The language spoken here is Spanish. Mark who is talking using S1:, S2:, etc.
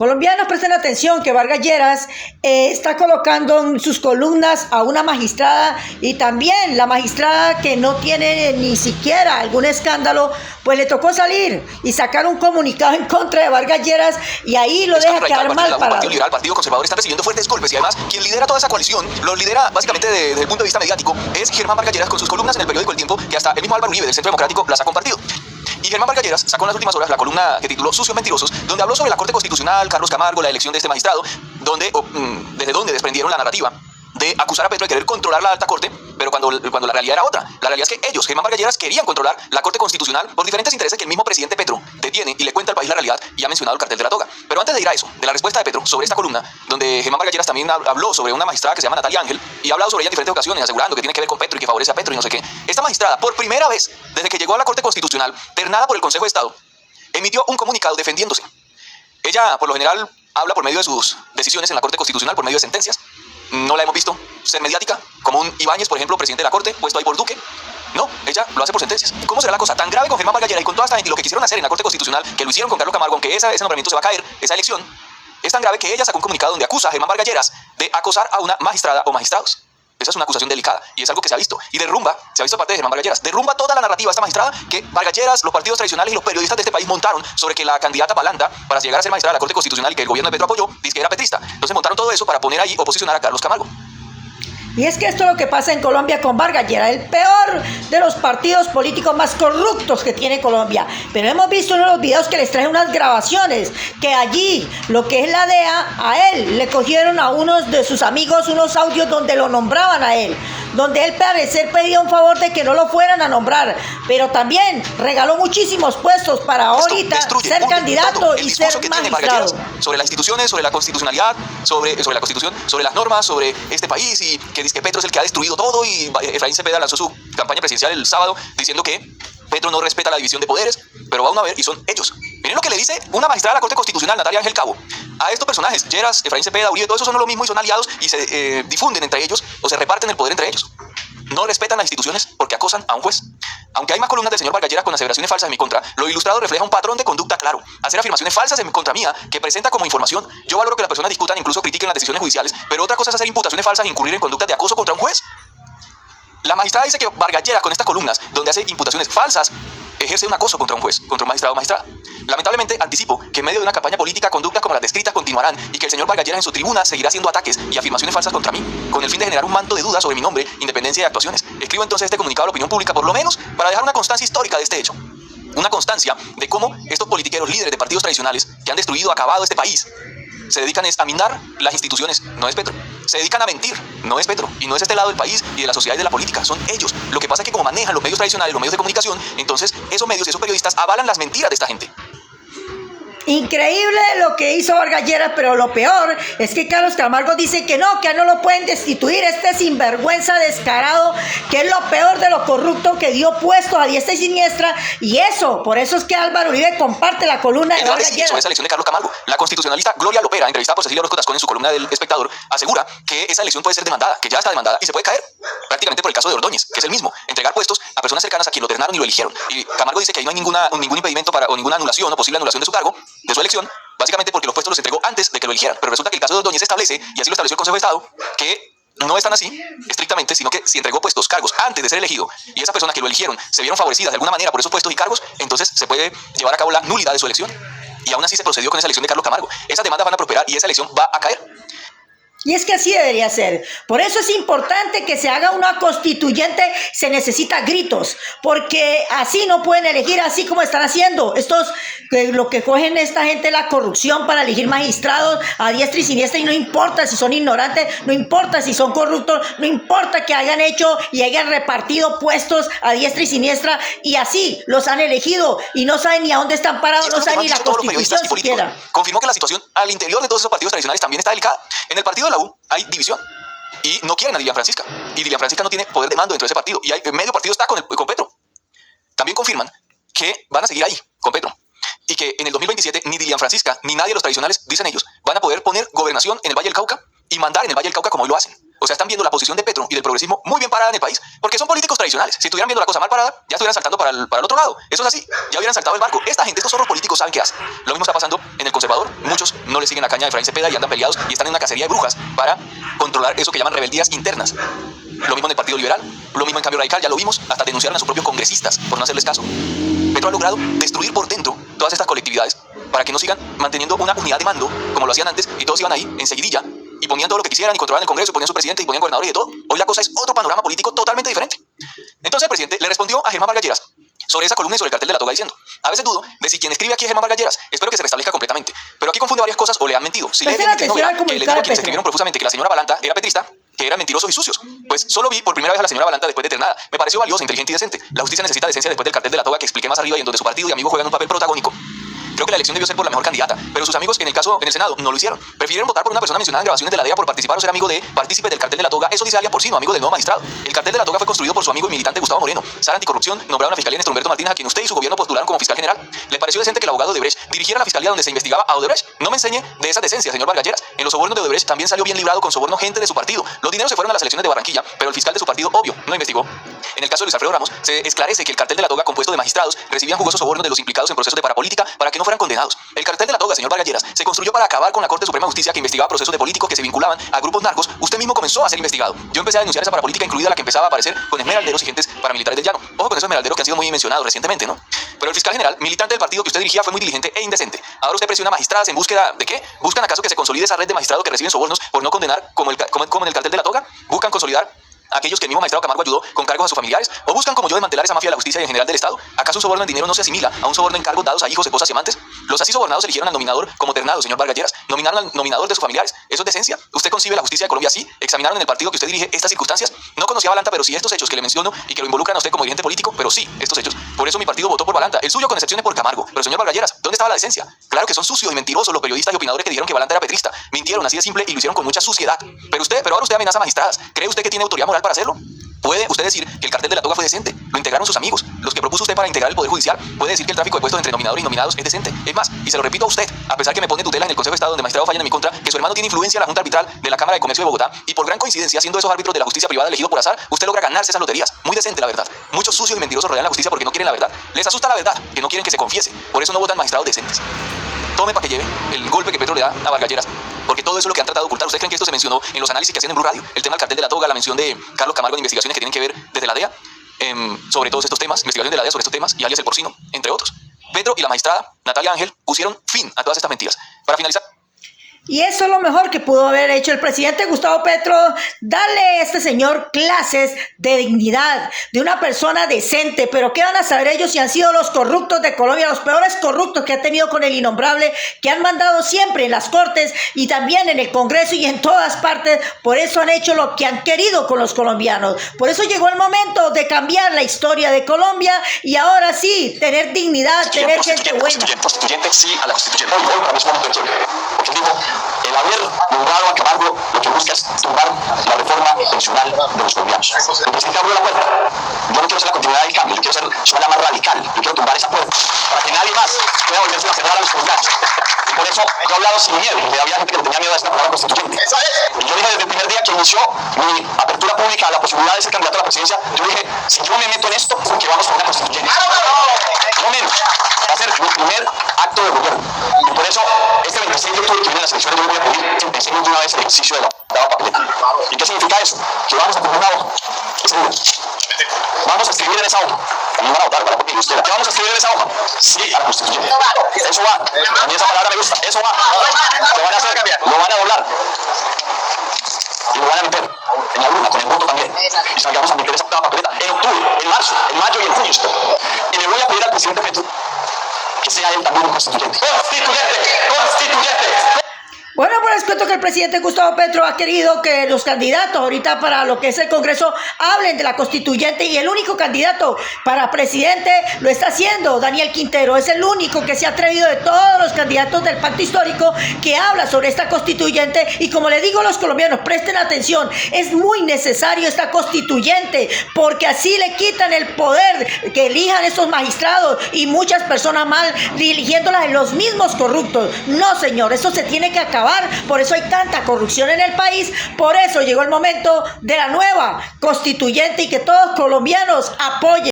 S1: Colombianos, presten atención que Vargas Lleras está colocando en sus columnas a una magistrada, y también la magistrada que no tiene ni siquiera algún escándalo, pues le tocó salir y sacar un comunicado en contra de Vargas Lleras, y ahí lo deja quedar mal parado.
S2: El Partido Liberal, el Partido Conservador están recibiendo fuertes golpes, y además quien lidera toda esa coalición, lo lidera básicamente desde el punto de vista mediático, es Germán Vargas Lleras con sus columnas en el periódico El Tiempo, que hasta el mismo Álvaro Uribe del Centro Democrático las ha compartido. Y Germán Vargas Lleras sacó en las últimas horas la columna que tituló Sucios Mentirosos, donde habló sobre la Corte Constitucional, Carlos Camargo, la elección de este magistrado, desde donde desprendieron la narrativa de acusar a Petro de querer controlar la alta corte, pero cuando la realidad era otra. La realidad es que ellos, Germán Vargas Lleras, querían controlar la Corte Constitucional por diferentes intereses que el mismo presidente Petro detiene y le cuenta al país la realidad, y ha mencionado el cartel de la toga. Pero antes de ir a eso, de la respuesta de Petro sobre esta columna, donde Germán Vargas Lleras también habló sobre una magistrada que se llama Natalia Ángel, y ha hablado sobre ella en diferentes ocasiones, asegurando que tiene que ver con Petro y que favorece a Petro y no sé qué. Esta magistrada, por primera vez desde que llegó a la Corte Constitucional, ternada por el Consejo de Estado, emitió un comunicado defendiéndose. Ella, por lo general, habla por medio de sus decisiones en la Corte Constitucional, por medio de sentencias. No la hemos visto ser mediática, como un Ibáñez, por ejemplo, presidente de la Corte, puesto ahí por Duque. No, ella lo hace por sentencias. ¿Cómo será la cosa tan grave con Germán Vargas Lleras y con toda esta gente y lo que quisieron hacer en la Corte Constitucional, que lo hicieron con Carlos Camargo, aunque ese nombramiento se va a caer, esa elección? Es tan grave que ella sacó un comunicado donde acusa a Germán Vargas Lleras de acosar a una magistrada o magistrados. Esa es una acusación delicada y es algo que se ha visto. Y derrumba, se ha visto parte de Germán Vargas Lleras, derrumba toda la narrativa de esta magistrada que Vargas Lleras, los partidos tradicionales y los periodistas de este país montaron sobre que la candidata Palanda para llegar a ser magistrada de la Corte Constitucional y que el gobierno de Petro apoyó, dice que era petrista. Entonces montaron todo eso para poner ahí o posicionar a Carlos Camargo.
S1: Y es que esto es lo que pasa en Colombia con Vargas Lleras, el peor de los partidos políticos más corruptos que tiene Colombia. Pero hemos visto en los videos que les traje unas grabaciones, que allí, lo que es la DEA, a él le cogieron a unos de sus amigos unos audios donde lo nombraban a él, donde él parecer pedía un favor de que no lo fueran a nombrar, pero también regaló muchísimos puestos para ahorita ser candidato y ser magistrado.
S2: Sobre las instituciones, sobre la constitucionalidad, sobre la constitución, sobre las normas, sobre este país, y que dice que Petro es el que ha destruido todo, y Efraín Cepeda lanzó su campaña presidencial el sábado diciendo que Petro no respeta la división de poderes, pero va a ver y son ellos. Miren lo que le dice una magistrada de la Corte Constitucional, Natalia Ángel Cabo, a estos personajes, Lleras, Efraín Cepeda, Uribe, todos esos son lo mismo y son aliados y se difunden entre ellos o se reparten el poder entre ellos. No respetan las instituciones porque acosan a un juez. Aunque hay más columnas del señor Vargas Lleras con aseveraciones falsas en mi contra, lo ilustrado refleja un patrón de conducta claro. Hacer afirmaciones falsas en contra mía que presenta como información. Yo valoro que las personas discutan e incluso critiquen las decisiones judiciales, pero otra cosa es hacer imputaciones falsas e incurrir en conductas de acoso contra un juez. La magistrada dice que Vargas Lleras, con estas columnas donde hace imputaciones falsas, ejerce un acoso contra un juez, contra un magistrado o magistrada. Lamentablemente anticipo que en medio de una campaña política conductas como las descritas continuarán y que el señor Vargas Lleras en su tribuna seguirá haciendo ataques y afirmaciones falsas contra mí, con el fin de generar un manto de dudas sobre mi nombre, independencia y actuaciones. Escribo entonces este comunicado a la opinión pública, por lo menos para dejar una constancia histórica de este hecho. Una constancia de cómo estos politiqueros líderes de partidos tradicionales que han destruido, acabado este país, se dedican a minar las instituciones, no es Petro. Se dedican a mentir, no es Petro. Y no es este lado del país y de la sociedad y de la política, son ellos. Lo que pasa es que como manejan los medios tradicionales, los medios de comunicación, entonces esos medios y esos periodistas avalan las mentiras de esta gente.
S1: Increíble lo que hizo Vargas Lleras, pero lo peor es que Carlos Camargo dice que no lo pueden destituir, este sinvergüenza descarado, que es lo peor de lo corrupto, que dio puestos a diestra y siniestra, y eso, por eso es que Álvaro Uribe comparte la columna de Vargas Lleras.
S2: Sobre esa elección de Carlos Camargo, la constitucionalista Gloria Lopera, entrevistada por Cecilia Orozco Tascón en su columna del Espectador, asegura que esa elección puede ser demandada, que ya está demandada y se puede caer, prácticamente por el caso de Ordóñez, que es el mismo, entregar puestos a personas cercanas a quien lo ternaron y lo eligieron. Y Camargo dice que ahí no hay ningún impedimento o ninguna anulación o posible anulación de su cargo, de su elección, básicamente porque los puestos los entregó antes de que lo eligieran. Pero resulta que el caso de Ordóñez establece, y así lo estableció el Consejo de Estado, que no es tan así, estrictamente, sino que si entregó puestos, cargos, antes de ser elegido, y esas personas que lo eligieron se vieron favorecidas de alguna manera por esos puestos y cargos, entonces se puede llevar a cabo la nulidad de su elección. Y aún así se procedió con esa elección de Carlos Camargo. Esas demandas van a prosperar y esa elección va a caer.
S1: Y es que así debería ser. Por eso es importante que se haga una constituyente. Se necesita gritos, porque así no pueden elegir así como están haciendo estos, lo que cogen esta gente, la corrupción para elegir magistrados a diestra y siniestra, y no importa si son ignorantes, no importa si son corruptos, no importa que hayan hecho y hayan repartido puestos a diestra y siniestra, y así los han elegido y no saben ni a dónde están parados, no saben ni la constitución siquiera.
S2: Confirmó que la situación al interior de todos esos partidos tradicionales también está delicada. En el partido de la U hay división y no quieren a Dilian Francisca, y Dilian Francisca no tiene poder de mando dentro de ese partido, y medio partido está con Petro. También confirman que van a seguir ahí con Petro y que en el 2027 ni Dilian Francisca ni nadie de los tradicionales, dicen ellos, van a poder poner gobernación en el Valle del Cauca y mandar en el Valle del Cauca como hoy lo hacen. O sea, están viendo la posición de Petro y del progresismo muy bien parada en el país, porque son políticos tradicionales. Si estuvieran viendo la cosa mal parada, ya estuvieran saltando para el otro lado. Eso es así, ya hubieran saltado el barco. Esta gente, estos zorros políticos saben qué hacen. Lo mismo está pasando en el conservador. Muchos no le siguen la caña de Efraín Cepeda y andan peleados y están en una cacería de brujas para controlar eso que llaman rebeldías internas. Lo mismo en el Partido Liberal, lo mismo en Cambio Radical, ya lo vimos, hasta denunciaron a sus propios congresistas por no hacerles caso. Petro ha logrado destruir por dentro todas estas colectividades para que no sigan manteniendo una unidad de mando como lo hacían antes y todos iban ahí enseguidilla y ponían todo lo que quisieran y controlaban el Congreso y ponían su presidente y ponían gobernadores y de todo. Hoy la cosa es otro panorama político totalmente diferente. Entonces el presidente le respondió a Germán Vargas Lleras sobre esa columna y sobre el cartel de la toga diciendo: a veces dudo de si quien escribe aquí es Germán Vargas Lleras. Espero que se restablezca completamente. Pero aquí confunde varias cosas o le han mentido. Si lee bien novela, que les digo a quienes escribieron profusamente que la señora Balanta era petrista, que eran mentirosos y sucios. Pues solo vi por primera vez a la señora Balanta después de Ternada. Me pareció valiosa, inteligente y decente. La justicia necesita decencia después del cartel de la toga que expliqué más arriba y en donde su partido y amigos juegan un papel protagónico. Creo que la elección debió ser por la mejor candidata, pero sus amigos en el Senado no lo hicieron. Prefirieron votar por una persona mencionada en grabaciones de la DEA por participar o ser amigo de partícipe del cartel de la toga. Eso dice alias Porcino, amigo del nuevo magistrado. El cartel de la toga fue construido por su amigo y militante Gustavo Moreno. Sara Anticorrupción nombraron a fiscalía Néstor Humberto Martínez, a quien usted y su gobierno postularon como fiscal general. ¿Le pareció decente que el abogado de Odebrecht dirigiera la fiscalía donde se investigaba a Odebrecht? No me enseñe de esa decencia, señor Vargas Lleras. En los sobornos de Odebrecht también salió bien librado con soborno gente de su partido. Los dineros se fueron a las elecciones de Barranquilla, pero el fiscal de su partido, obvio, no investigó. En el caso de Luis Alfredo Ramos, se esclarece que el cartel de la toga, compuesto de magistrados, recibían jugosos sobornos de los implicados en procesos de parapolítica para que no fueran condenados. El cartel de la toga, señor Vargas Lleras, se construyó para acabar con la Corte Suprema de Justicia que investigaba procesos de políticos que se vinculaban a grupos narcos. Usted mismo comenzó a ser investigado. Yo empecé a denunciar esa parapolítica, incluida la que empezaba a aparecer con esmeralderos y gentes paramilitares del llano. Ojo con esos esmeralderos que han sido muy mencionados recientemente, ¿no? Pero el fiscal general, militante del partido que usted dirigía, fue muy diligente e indecente. Ahora usted presiona a magistradas en búsqueda ¿de qué? ¿Buscan acaso que se consolide esa red de magistrados que reciben sobornos por no condenar como en el cartel de la toga? ¿Buscan consolidar a aquellos que el mismo magistrado Camargo ayudó con cargos a sus familiares? ¿O buscan como yo desmantelar esa mafia de la justicia y en general del Estado? ¿Acaso un soborno en dinero no se asimila a un soborno en cargos dados a hijos, esposas y amantes? Los así sobornados eligieron al nominador como ternado, señor Vargas Lleras. Nominaron al nominador de sus familiares. Eso es decencia. ¿Usted concibe la justicia de Colombia así? ¿Examinaron en el partido que usted dirige estas circunstancias? No conocía a Balanta, pero sí estos hechos que le menciono y que lo involucran a usted como dirigente político, pero sí estos hechos. Por eso mi partido votó por Balanta, el suyo con excepciones por Camargo. Pero señor Vargas Lleras, ¿dónde estaba la decencia? Claro que son sucios y mentirosos los periodistas y opinadores que dijeron que Balanta era petrista. Mintieron así de simple y lo hicieron con mucha suciedad. Pero ahora usted amenaza a magistradas. ¿Cree usted que tiene autoridad moral para hacerlo? ¿Puede usted decir que el cartel de la toga fue decente? Lo integraron sus amigos, los que propuso usted para integrar el Poder Judicial. ¿Puede decir que el tráfico de puestos entre nominadores y nominados es decente? Es más, y se lo repito a usted, a pesar que me pone tutela en el Consejo de Estado donde magistrados fallan en mi contra, que su hermano tiene influencia en la Junta Arbitral de la Cámara de Comercio de Bogotá, y por gran coincidencia, siendo esos árbitros de la justicia privada elegidos por azar, usted logra ganarse esas loterías. Muy decente, la verdad. Muchos sucios y mentirosos rodean la justicia porque no quieren la verdad. Les asusta la verdad, que no quieren que se confiese. Por eso no votan magistrados decentes. Tome para que lleve el golpe que Petro le da a Vargas Lleras, porque todo eso es lo que han tratado de ocultar. ¿Ustedes creen que esto se mencionó en los análisis que hacían en Blue Radio? El tema del cartel de la toga, la mención de Carlos Camargo en investigaciones que tienen que ver desde la DEA sobre todos estos temas, investigaciones de la DEA sobre estos temas y alias el Porcino, entre otros. Petro y la magistrada Natalia Ángel pusieron fin a todas estas mentiras. Para finalizar,
S1: y eso es lo mejor que pudo haber hecho el presidente Gustavo Petro, darle a este señor clases de dignidad, de una persona decente. Pero ¿qué van a saber ellos si han sido los corruptos de Colombia, los peores corruptos que ha tenido con el innombrable, que han mandado siempre en las cortes y también en el Congreso y en todas partes? Por eso han hecho lo que han querido con los colombianos. Por eso llegó el momento de cambiar la historia de Colombia y ahora sí, tener dignidad, tener gente buena.
S3: Constituyente sí a la constituyente. Hoy para mí es un momento de choque. Porque digo, el haber nombrado a Camargo lo que busca es tumbar la reforma pensional de los colombianos. El presidente abrió la puerta. Yo no quiero ser la continuidad del cambio, yo quiero ser la más radical. Yo quiero tumbar esa puerta para que nadie más pueda volverse a cerrar a los colombianos. Y por eso yo he hablado sin miedo, porque había gente que le tenía miedo a esta palabra constituyente. Yo dije desde el primer día que inició mi apertura pública a la posibilidad de ser candidato a la presidencia, yo dije, si yo me meto en esto, porque vamos con una constituyente. No menos. Va a ser mi primer acto de gobierno. Y por eso, este 26 de octubre que viene las elecciones, yo voy a pedir que empecemos de una vez el ejercicio de la papeleta. ¿Y qué significa eso? Que vamos a poner una hoja. Vamos a escribir en esa hoja. También van a votar para porque usted. ¿Qué vamos a escribir en esa hoja? Sí a la constituyente. Eso va. A mí esa palabra me gusta. Eso va. Lo van a hacer cambiar. Lo van a doblar. Y lo van a meter en la urna con el voto también. Y salgamos a meter esa papeleta en octubre, en marzo, en mayo y en junio. Y le voy a pedir al presidente Petro que sea él también un constituyente. ¡Constituyente! ¡Constituyente!
S1: Bueno, pues les cuento que el presidente Gustavo Petro ha querido que los candidatos ahorita para lo que es el Congreso hablen de la constituyente, y el único candidato para presidente lo está haciendo Daniel Quintero. Es el único que se ha atrevido de todos los candidatos del pacto histórico que habla sobre esta constituyente. Y como le digo a los colombianos, presten atención, es muy necesario esta constituyente, porque así le quitan el poder que elijan estos magistrados y muchas personas mal dirigiéndolas en los mismos corruptos. No, señor, eso se tiene que acabar. acabar. Por eso hay tanta corrupción en el país. Por eso llegó el momento de la nueva constituyente y que todos colombianos apoyen.